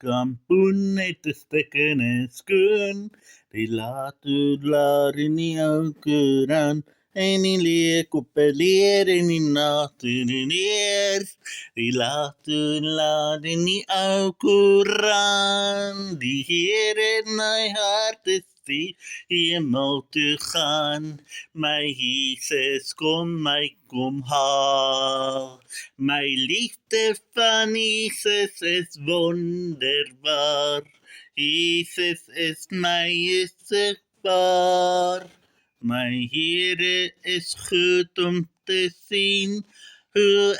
Kampun het 'n stikkende skoen, die laat in die ou koerant, en die leek op 'n leer en die naad in die neer. Die laat in die ou koerant, die Heer in my hart is die hemel toe gaan. My Jesus kom haal. My liefde van Jesus is wonderbaar. Jesus is sigbaar. My Here is goed om te sien hoe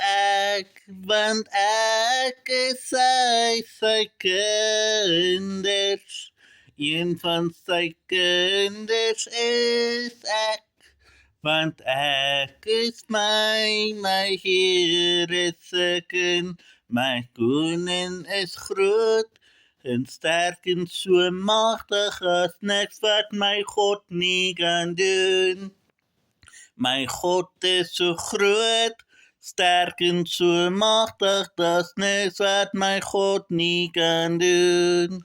want ek is sy kinders. Een van sy kinders is ek. Want ek is my Here se kind, my koning is groot en sterk en so magtig as niks wat my God nie kan doen. My God is so groot, sterk en so magtig, dat niks wat my God nie kan doen.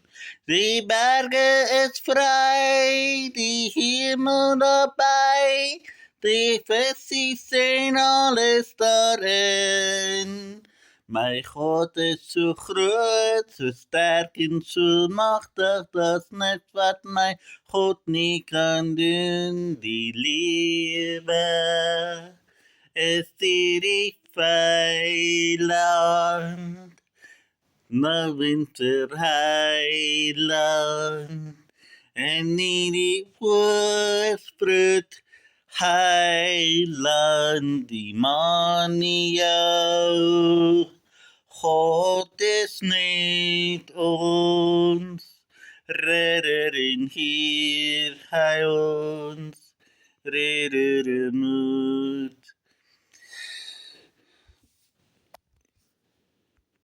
Die berge is vry, die hemel naby, die visies en alles daarin. My God is so groot, so sterk en so magtig, dat niks wat my God nie kan doen. Die lewe is die vyand, na winterheiland, en nie die voorspoed heiland, die man nie jou. God is net ons redder en hier hy ons redder moet